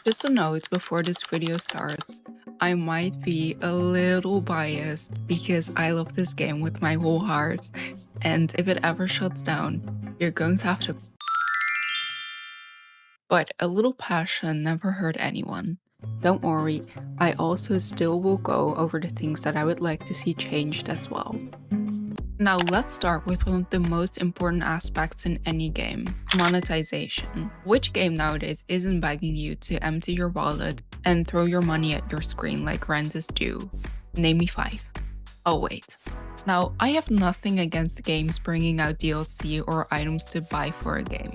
Just a note before this video starts, I might be a little biased because I love this game with my whole heart, and if it ever shuts down, you're going to have to. But a little passion never hurt anyone. Don't worry, I also still will go over the things that I would like to see changed as well. Now let's start with one of the most important aspects in any game, monetization. Which game nowadays isn't begging you to empty your wallet and throw your money at your screen like rent is due? Name me 5. Oh wait. Now, I have nothing against games bringing out DLC or items to buy for a game.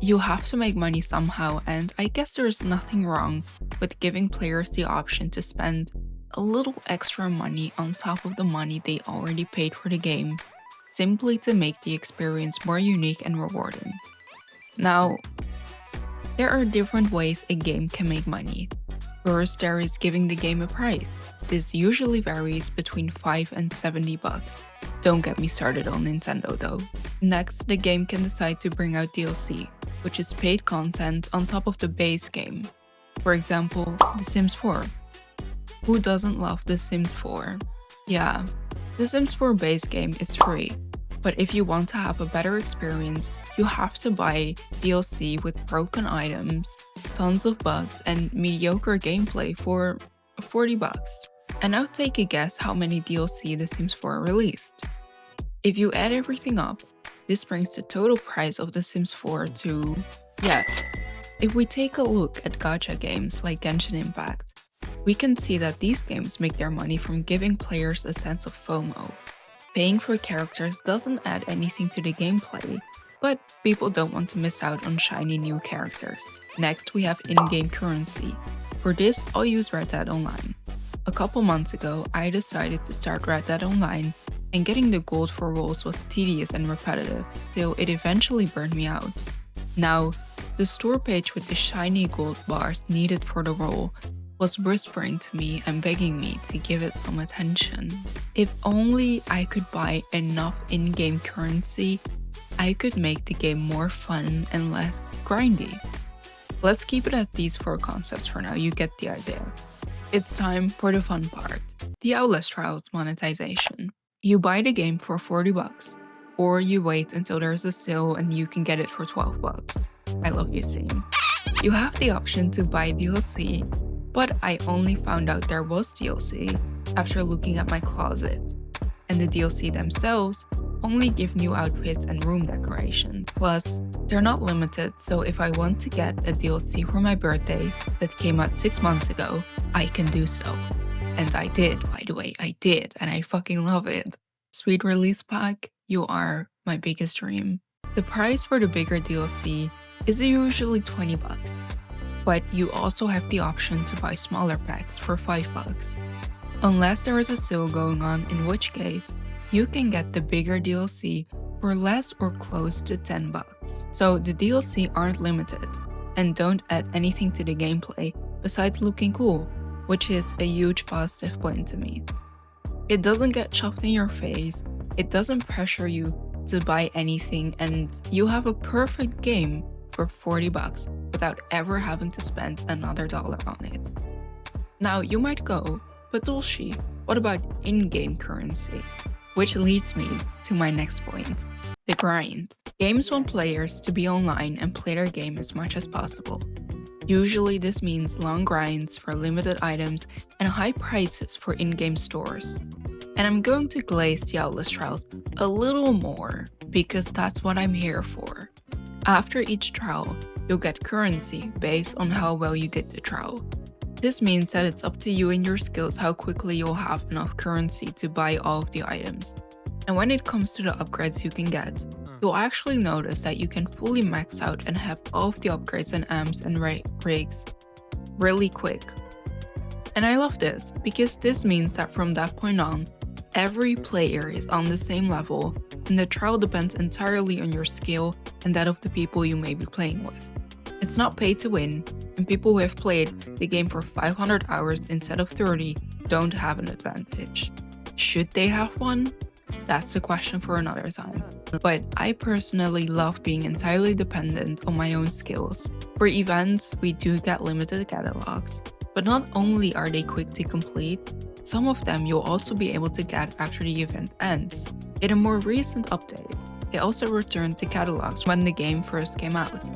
You have to make money somehow, and I guess there's nothing wrong with giving players the option to spend a little extra money on top of the money they already paid for the game, simply to make the experience more unique and rewarding. Now, there are different ways a game can make money. First, there is giving the game a price. This usually varies between $5 and $70. Don't get me started on Nintendo though. Next, the game can decide to bring out DLC, which is paid content on top of the base game. For example, The Sims 4. Who doesn't love The Sims 4? Yeah, The Sims 4 base game is free, but if you want to have a better experience, you have to buy DLC with broken items, tons of bugs, and mediocre gameplay for $40. And now take a guess how many DLC The Sims 4 released. If you add everything up, this brings the total price of The Sims 4 to, yes. If we take a look at gacha games like Genshin Impact, we can see that these games make their money from giving players a sense of FOMO. Paying for characters doesn't add anything to the gameplay, but people don't want to miss out on shiny new characters. Next, we have in-game currency. For this, I'll use Red Dead Online. A couple months ago, I decided to start Red Dead Online, and getting the gold for roles was tedious and repetitive, so it eventually burned me out. Now, the store page with the shiny gold bars needed for the role was whispering to me and begging me to give it some attention. If only I could buy enough in-game currency, I could make the game more fun and less grindy. Let's keep it at these 4 concepts for now, you get the idea. It's time for the fun part, the Outlast Trials monetization. You buy the game for $40, or you wait until there's a sale and you can get it for $12. I love you, Sam. You have the option to buy DLC, but I only found out there was DLC after looking at my closet. And the DLC themselves only give new outfits and room decorations. Plus, they're not limited, so if I want to get a DLC for my birthday that came out 6 months ago, I can do so. And I did, by the way, I did, and I fucking love it. Sweet release pack, you are my biggest dream. The price for the bigger DLC is usually $20. But you also have the option to buy smaller packs for $5. Unless there is a sale going on, in which case, you can get the bigger DLC for less or close to $10. So the DLC aren't limited, and don't add anything to the gameplay besides looking cool, which is a huge positive point to me. It doesn't get shoved in your face, it doesn't pressure you to buy anything, and you have a perfect game for $40 without ever having to spend another dollar on it. Now you might go, but Dulci, what about in-game currency? Which leads me to my next point, the grind. Games want players to be online and play their game as much as possible. Usually this means long grinds for limited items and high prices for in-game stores. And I'm going to glaze the Outlast Trials a little more because that's what I'm here for. After each trial, you'll get currency based on how well you did the trial. This means that it's up to you and your skills how quickly you'll have enough currency to buy all of the items. And when it comes to the upgrades you can get, you'll actually notice that you can fully max out and have all of the upgrades and amps and rigs really quick. And I love this, because this means that from that point on, every player is on the same level, and the trial depends entirely on your skill and that of the people you may be playing with. It's not pay to win, and people who have played the game for 500 hours instead of 30 don't have an advantage. Should they have one? That's a question for another time. But I personally love being entirely dependent on my own skills, For events, we do get limited catalogs, but not only are they quick to complete, some of them you'll also be able to get after the event ends. In a more recent update, they also returned the catalogs when the game first came out.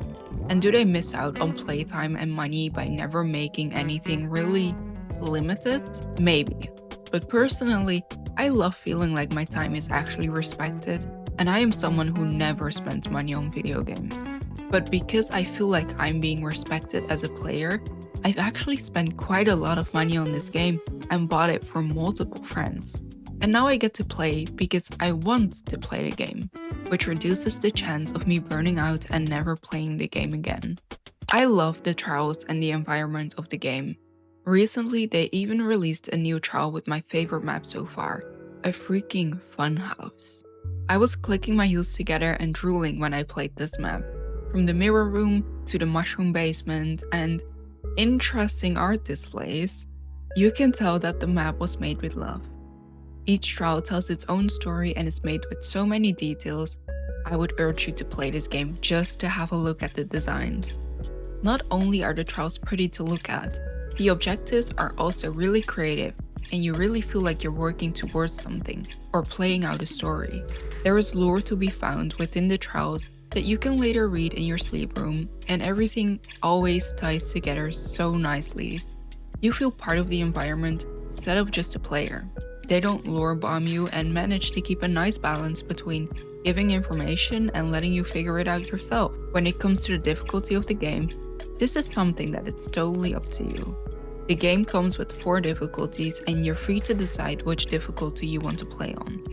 And do they miss out on playtime and money by never making anything really limited? Maybe. But personally, I love feeling like my time is actually respected, and I am someone who never spends money on video games. But because I feel like I'm being respected as a player, I've actually spent quite a lot of money on this game and bought it for multiple friends. And now I get to play because I want to play the game, which reduces the chance of me burning out and never playing the game again. I love the trials and the environment of the game. Recently, they even released a new trial with my favorite map so far, a freaking funhouse. I was clicking my heels together and drooling when I played this map, from the mirror room to the mushroom basement and interesting art displays. You can tell that the map was made with love. Each trial tells its own story and is made with so many details. I would urge you to play this game just to have a look at the designs. Not only are the trials pretty to look at, the objectives are also really creative and you really feel like you're working towards something or playing out a story. There is lore to be found within the trials that you can later read in your sleep room, and everything always ties together so nicely. You feel part of the environment instead of just a player. They don't lore bomb you and manage to keep a nice balance between giving information and letting you figure it out yourself. When it comes to the difficulty of the game, this is something that it's totally up to you. The game comes with 4 difficulties and you're free to decide which difficulty you want to play on.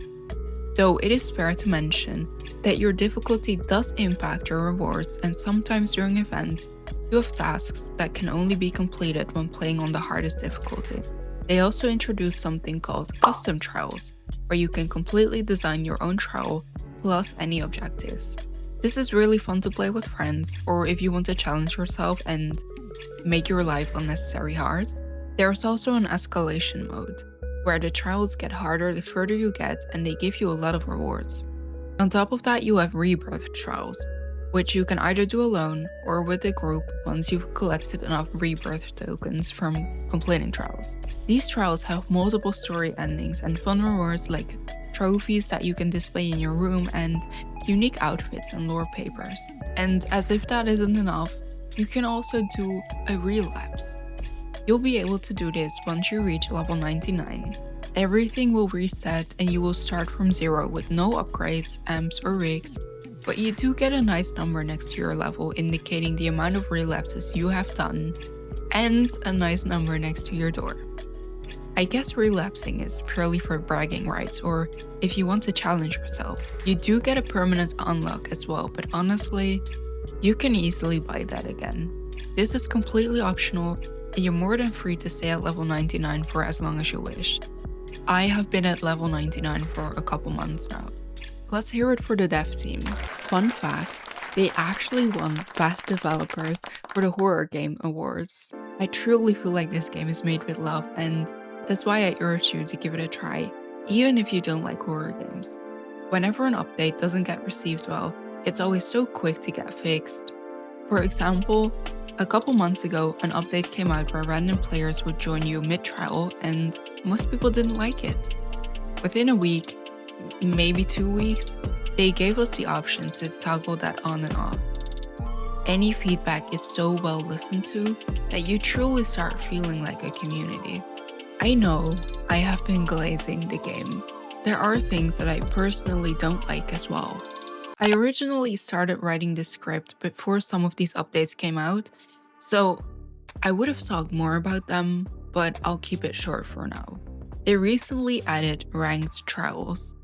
Though it is fair to mention that your difficulty does impact your rewards, and sometimes during events, you have tasks that can only be completed when playing on the hardest difficulty. They also introduced something called custom trials, where you can completely design your own trial plus any objectives. This is really fun to play with friends, or if you want to challenge yourself and make your life unnecessarily hard. There's also an escalation mode, where the trials get harder the further you get and they give you a lot of rewards. On top of that, you have rebirth trials, which you can either do alone or with a group once you've collected enough rebirth tokens from completing trials. These trials have multiple story endings and fun rewards like trophies that you can display in your room and unique outfits and lore papers. And as if that isn't enough, you can also do a relapse. You'll be able to do this once you reach level 99. Everything will reset and you will start from 0 with no upgrades, amps or rigs, but you do get a nice number next to your level indicating the amount of relapses you have done, and a nice number next to your door. I guess relapsing is purely for bragging rights or if you want to challenge yourself. You do get a permanent unlock as well, but honestly, you can easily buy that again. This is completely optional and you're more than free to stay at level 99 for as long as you wish. I have been at level 99 for a couple months now. Let's hear it for the dev team. Fun fact, they actually won Best Developers for the Horror Game Awards. I truly feel like this game is made with love, and that's why I urge you to give it a try, even if you don't like horror games. Whenever an update doesn't get received well, it's always so quick to get fixed. For example, a couple months ago, an update came out where random players would join you mid-trial and most people didn't like it. Within a week, maybe 2 weeks, they gave us the option to toggle that on and off. Any feedback is so well listened to that you truly start feeling like a community. I know I have been glazing the game. There are things that I personally don't like as well. I originally started writing this script before some of these updates came out, so I would have talked more about them, but I'll keep it short for now. They recently added ranked trials.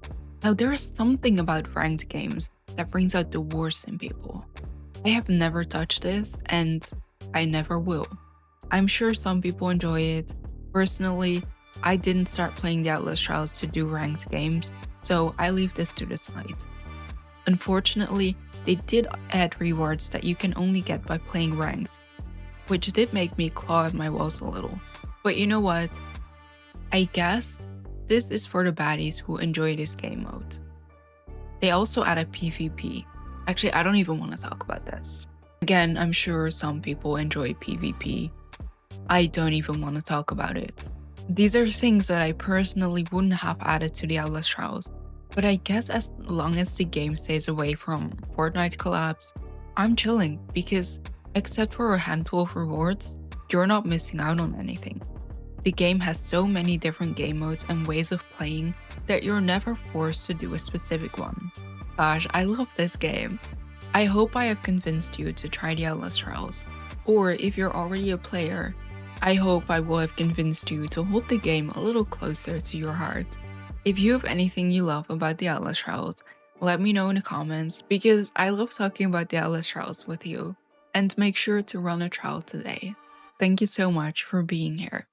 Now there is something about ranked games that brings out the worst in people. I have never touched this and I never will. I'm sure some people enjoy it. Personally, I didn't start playing the Outlast Trials to do ranked games, so I leave this to the side. Unfortunately, they did add rewards that you can only get by playing ranks, which did make me claw at my walls a little. But you know what? I guess this is for the baddies who enjoy this game mode. They also added PvP. Actually, I don't even want to talk about this. Again, I'm sure some people enjoy PvP. I don't even want to talk about it. These are things that I personally wouldn't have added to the Outlast Trials, but I guess as long as the game stays away from Fortnite collabs, I'm chilling because except for a handful of rewards, you're not missing out on anything. The game has so many different game modes and ways of playing that you're never forced to do a specific one. Gosh, I love this game. I hope I have convinced you to try the Outlast Trials, or if you're already a player, I hope I will have convinced you to hold the game a little closer to your heart. If you have anything you love about the Outlast Trials, let me know in the comments because I love talking about the Outlast Trials with you. And make sure to run a trial today. Thank you so much for being here.